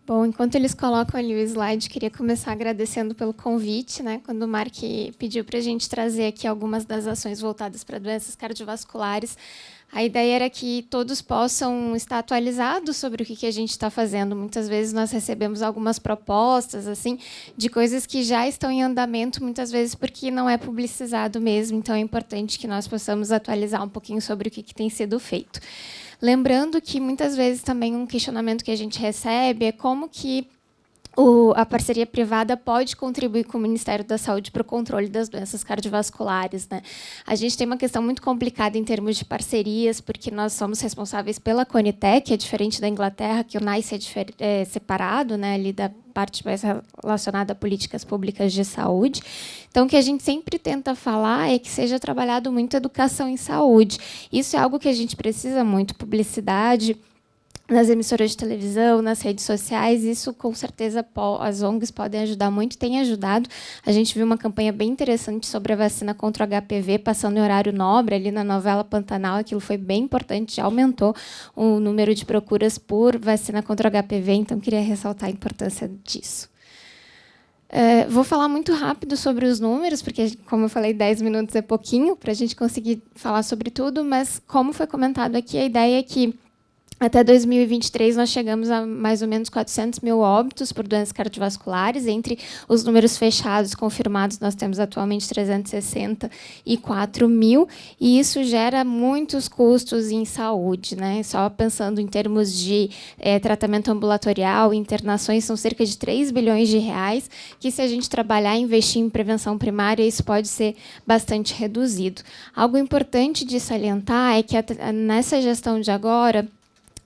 Bom, enquanto eles colocam ali o slide, queria começar agradecendo pelo convite, né? Quando o Mark pediu para a gente trazer aqui algumas das ações voltadas para doenças cardiovasculares, a ideia era que todos possam estar atualizados sobre o que a gente está fazendo. Muitas vezes nós recebemos algumas propostas assim de coisas que já estão em andamento, muitas vezes porque não é publicizado mesmo. Então, é importante que nós possamos atualizar um pouquinho sobre o que tem sido feito. Lembrando que, muitas vezes, também um questionamento que a gente recebe é como que a parceria privada pode contribuir com o Ministério da Saúde para o controle das doenças cardiovasculares, né? A gente tem uma questão muito complicada em termos de parcerias, porque nós somos responsáveis pela Conitec, que é diferente da Inglaterra, que o NICE é separado, né, ali da parte mais relacionada a políticas públicas de saúde. Então, o que a gente sempre tenta falar é que seja trabalhado muito educação em saúde. Isso é algo que a gente precisa muito, publicidade nas emissoras de televisão, nas redes sociais. Isso, com certeza, as ONGs podem ajudar muito, tem ajudado. A gente viu uma campanha bem interessante sobre a vacina contra o HPV, passando em horário nobre, ali na novela Pantanal. Aquilo foi bem importante, já aumentou o número de procuras por vacina contra o HPV, então queria ressaltar a importância disso. Vou falar muito rápido sobre os números, porque, como eu falei, 10 minutos é pouquinho para a gente conseguir falar sobre tudo, mas, como foi comentado aqui, a ideia é que até 2023, nós chegamos a mais ou menos 400 mil óbitos por doenças cardiovasculares. Entre os números fechados, confirmados, nós temos atualmente 364 mil, e isso gera muitos custos em saúde, né? Só pensando em termos de tratamento ambulatorial, internações, são cerca de 3 bilhões de reais, que, se a gente trabalhar e investir em prevenção primária, isso pode ser bastante reduzido. Algo importante de salientar é que, nessa gestão de agora,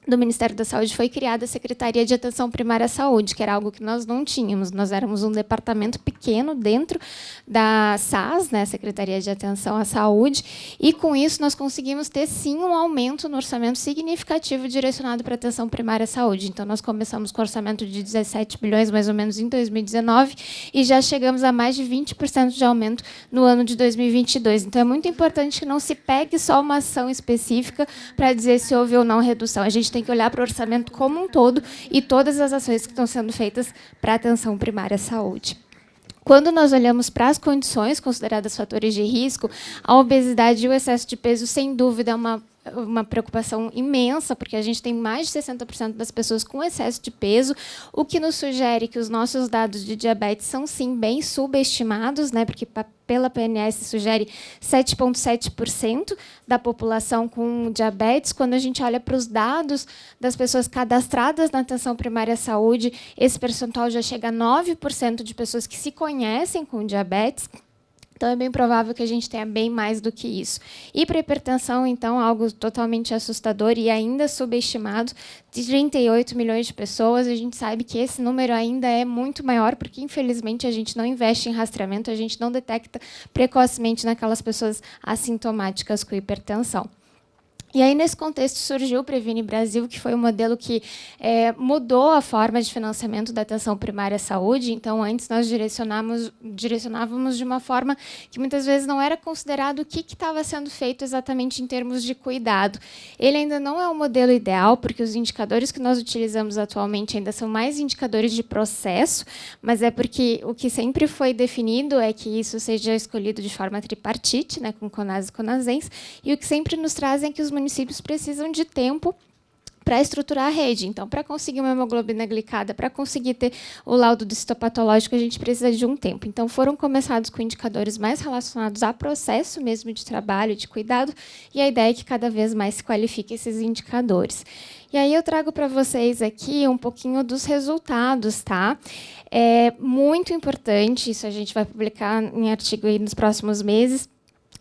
do Ministério da Saúde, foi criada a Secretaria de Atenção Primária à Saúde, que era algo que nós não tínhamos. Nós éramos um departamento pequeno dentro da SAS, né, Secretaria de Atenção à Saúde, e, com isso, nós conseguimos ter, sim, um aumento no orçamento significativo direcionado para a atenção primária à saúde. Então, nós começamos com um orçamento de 17 bilhões, mais ou menos, em 2019, e já chegamos a mais de 20% de aumento no ano de 2022. Então, é muito importante que não se pegue só uma ação específica para dizer se houve ou não redução. A gente tem que olhar para o orçamento como um todo e todas as ações que estão sendo feitas para a atenção primária à saúde. Quando nós olhamos para as condições consideradas fatores de risco, a obesidade e o excesso de peso, sem dúvida, é uma preocupação imensa, porque a gente tem mais de 60% das pessoas com excesso de peso, o que nos sugere que os nossos dados de diabetes são, sim, bem subestimados, né, porque pela PNS sugere 7,7% da população com diabetes. Quando a gente olha para os dados das pessoas cadastradas na atenção primária à saúde, esse percentual já chega a 9% de pessoas que se conhecem com diabetes. Então, é bem provável que a gente tenha bem mais do que isso. E para a hipertensão, então, algo totalmente assustador e ainda subestimado, de 38 milhões de pessoas. A gente sabe que esse número ainda é muito maior, porque, infelizmente, a gente não investe em rastreamento, a gente não detecta precocemente naquelas pessoas assintomáticas com hipertensão. E aí, nesse contexto, surgiu o Previne Brasil, que foi um modelo que mudou a forma de financiamento da atenção primária à saúde. Então, antes, nós direcionávamos de uma forma que, muitas vezes, não era considerado o que estava sendo feito exatamente em termos de cuidado. Ele ainda não é o modelo ideal, porque os indicadores que nós utilizamos atualmente ainda são mais indicadores de processo, mas é porque o que sempre foi definido é que isso seja escolhido de forma tripartite, né, com CONAS e CONASENS, e o que sempre nos traz é que os municípios precisam de tempo para estruturar a rede. Então, para conseguir uma hemoglobina glicada, para conseguir ter o laudo do citopatológico, a gente precisa de um tempo. Então, foram começados com indicadores mais relacionados a processo mesmo de trabalho, de cuidado, e a ideia é que cada vez mais se qualifiquem esses indicadores. E aí eu trago para vocês aqui um pouquinho dos resultados, tá? É muito importante, isso a gente vai publicar em artigo aí nos próximos meses.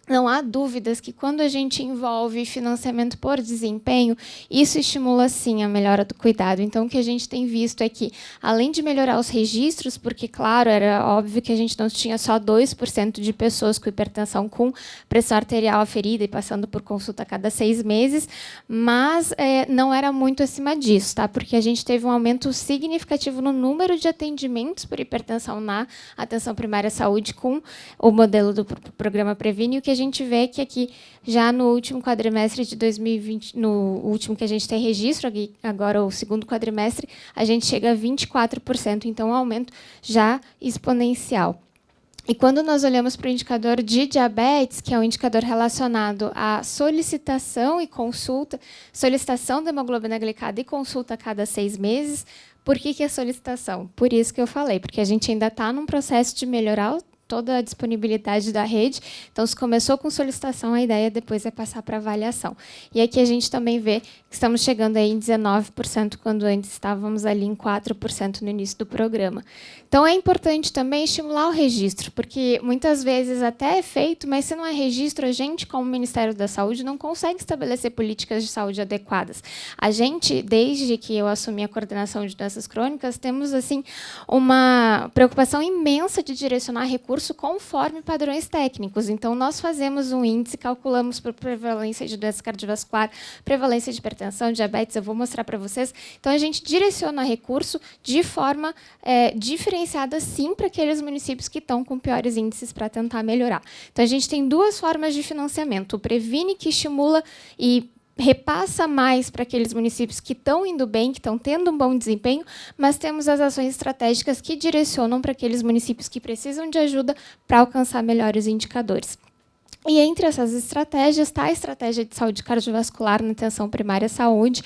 Não há dúvidas que, quando a gente envolve financiamento por desempenho, isso estimula, sim, a melhora do cuidado. Então, o que a gente tem visto é que, além de melhorar os registros, porque, claro, era óbvio que a gente não tinha só 2% de pessoas com hipertensão com pressão arterial aferida e passando por consulta a cada 6 meses, mas não era muito acima disso, tá? Porque a gente teve um aumento significativo no número de atendimentos por hipertensão na atenção primária à saúde com o modelo do programa Previne. O que a gente vê que aqui, já no último quadrimestre de 2020, no último que a gente tem registro, agora o segundo quadrimestre, a gente chega a 24%, então um aumento já exponencial. E quando nós olhamos para o indicador de diabetes, que é um indicador relacionado à solicitação e consulta, solicitação da hemoglobina glicada e consulta a cada 6 meses, por que é solicitação? Por isso que eu falei, porque a gente ainda está num processo de melhorar toda a disponibilidade da rede. Então, se começou com solicitação, a ideia depois é passar para avaliação. E aqui a gente também vê que estamos chegando aí em 19%, quando antes estávamos ali em 4% no início do programa. Então, é importante também estimular o registro, porque muitas vezes até é feito, mas se não é registro, a gente, como Ministério da Saúde, não consegue estabelecer políticas de saúde adequadas. A gente, desde que eu assumi a coordenação de doenças crônicas, temos assim uma preocupação imensa de direcionar recursos conforme padrões técnicos. Então, nós fazemos um índice, calculamos por prevalência de doença cardiovascular, prevalência de hipertensão, diabetes, eu vou mostrar para vocês. Então, a gente direciona recurso de forma diferenciada, sim, para aqueles municípios que estão com piores índices para tentar melhorar. Então, a gente tem duas formas de financiamento. O Previne, que estimula e repassa mais para aqueles municípios que estão indo bem, que estão tendo um bom desempenho, mas temos as ações estratégicas que direcionam para aqueles municípios que precisam de ajuda para alcançar melhores indicadores. E entre essas estratégias está a estratégia de saúde cardiovascular na atenção primária à saúde,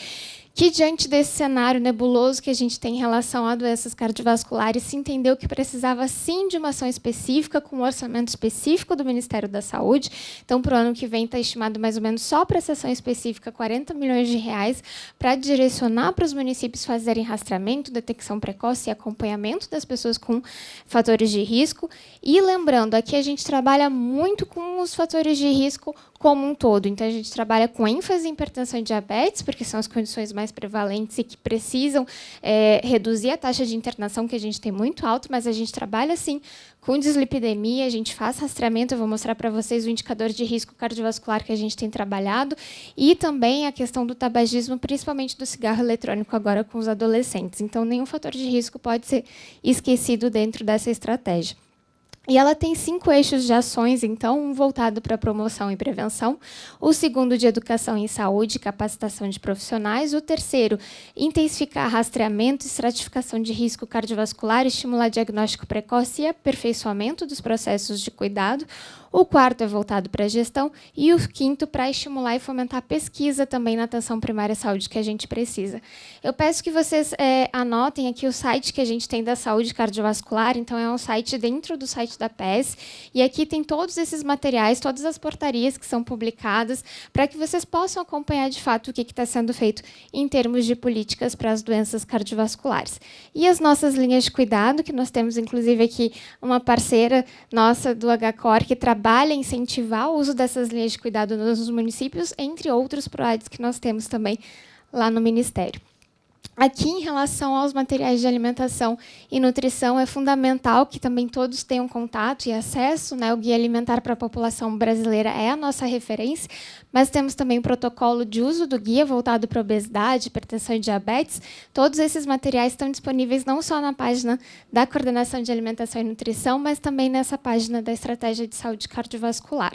que, diante desse cenário nebuloso que a gente tem em relação a doenças cardiovasculares, se entendeu que precisava, sim, de uma ação específica, com um orçamento específico do Ministério da Saúde. Então, para o ano que vem, está estimado mais ou menos só para essa ação específica 40 milhões de reais para direcionar para os municípios fazerem rastreamento, detecção precoce e acompanhamento das pessoas com fatores de risco. E, lembrando, aqui a gente trabalha muito com os fatores de risco como um todo. Então, a gente trabalha com ênfase em hipertensão e diabetes, porque são as condições mais prevalentes e que precisam reduzir a taxa de internação, que a gente tem muito alto, mas a gente trabalha, sim, com dislipidemia, a gente faz rastreamento, eu vou mostrar para vocês o indicador de risco cardiovascular que a gente tem trabalhado, e também a questão do tabagismo, principalmente do cigarro eletrônico, agora com os adolescentes. Então, nenhum fator de risco pode ser esquecido dentro dessa estratégia. E ela tem 5 eixos de ações, então, um voltado para promoção e prevenção, o segundo de educação em saúde e capacitação de profissionais, o terceiro, intensificar rastreamento e estratificação de risco cardiovascular, estimular diagnóstico precoce e aperfeiçoamento dos processos de cuidado, o quarto é voltado para a gestão e o quinto para estimular e fomentar a pesquisa também na atenção primária à saúde que a gente precisa. Eu peço que vocês anotem aqui o site que a gente tem da saúde cardiovascular, então é um site dentro do site da PES, e aqui tem todos esses materiais, todas as portarias que são publicadas, para que vocês possam acompanhar de fato o que está sendo feito em termos de políticas para as doenças cardiovasculares. E as nossas linhas de cuidado, que nós temos inclusive aqui uma parceira nossa do HCOR, que trabalha em incentivar o uso dessas linhas de cuidado nos municípios, entre outros projetos que nós temos também lá no Ministério. Aqui, em relação aos materiais de alimentação e nutrição, é fundamental que também todos tenham contato e acesso, né? O Guia Alimentar para a População Brasileira é a nossa referência, mas temos também o protocolo de uso do guia voltado para obesidade, hipertensão e diabetes. Todos esses materiais estão disponíveis não só na página da Coordenação de Alimentação e Nutrição, mas também nessa página da Estratégia de Saúde Cardiovascular.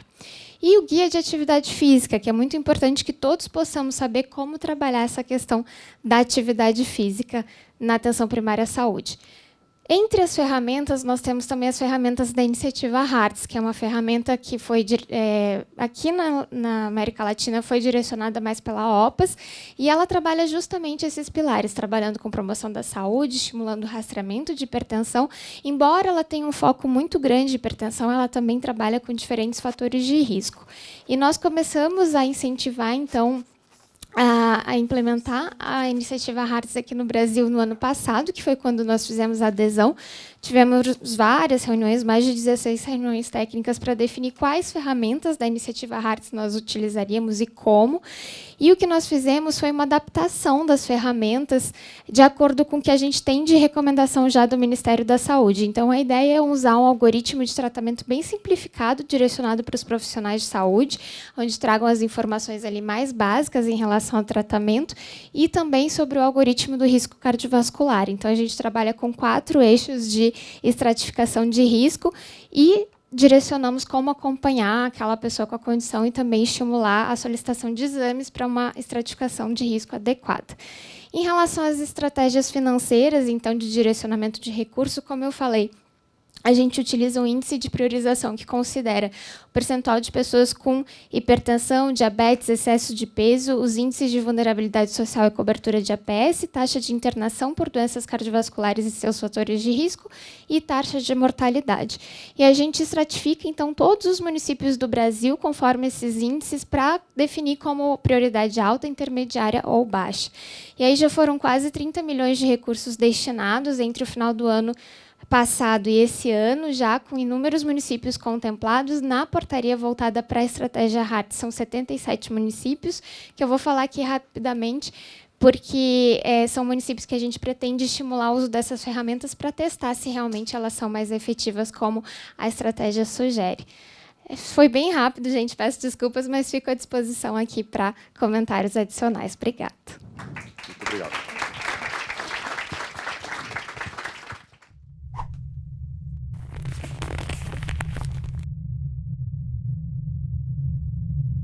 E o guia de atividade física, que é muito importante que todos possamos saber como trabalhar essa questão da atividade física na atenção primária à saúde. Entre as ferramentas, nós temos também as ferramentas da iniciativa Hearts, que é uma ferramenta que foi, aqui na América Latina, foi direcionada mais pela OPAS, e ela trabalha justamente esses pilares, trabalhando com promoção da saúde, estimulando o rastreamento de hipertensão. Embora ela tenha um foco muito grande de hipertensão, ela também trabalha com diferentes fatores de risco. E nós começamos a incentivar, então, a implementar a iniciativa Hearts aqui no Brasil no ano passado, que foi quando nós fizemos a adesão. Tivemos várias reuniões, mais de 16 reuniões técnicas para definir quais ferramentas da iniciativa Hearts nós utilizaríamos e como. E o que nós fizemos foi uma adaptação das ferramentas de acordo com o que a gente tem de recomendação já do Ministério da Saúde. Então, a ideia é usar um algoritmo de tratamento bem simplificado, direcionado para os profissionais de saúde, onde tragam as informações ali mais básicas em relação ao tratamento e também sobre o algoritmo do risco cardiovascular. Então, a gente trabalha com 4 eixos de estratificação de risco e direcionamos como acompanhar aquela pessoa com a condição e também estimular a solicitação de exames para uma estratificação de risco adequada. Em relação às estratégias financeiras, então, de direcionamento de recurso, como eu falei, a gente utiliza um índice de priorização que considera o percentual de pessoas com hipertensão, diabetes, excesso de peso, os índices de vulnerabilidade social e cobertura de APS, taxa de internação por doenças cardiovasculares e seus fatores de risco e taxa de mortalidade. E a gente estratifica, então, todos os municípios do Brasil conforme esses índices para definir como prioridade alta, intermediária ou baixa. E aí já foram quase 30 milhões de recursos destinados entre o final do ano passado e esse ano, já com inúmeros municípios contemplados na portaria voltada para a estratégia RAT. São 77 municípios, que eu vou falar aqui rapidamente, porque são municípios que a gente pretende estimular o uso dessas ferramentas para testar se realmente elas são mais efetivas, como a estratégia sugere. Foi bem rápido, gente, peço desculpas, mas fico à disposição aqui para comentários adicionais. Obrigada. Muito obrigado.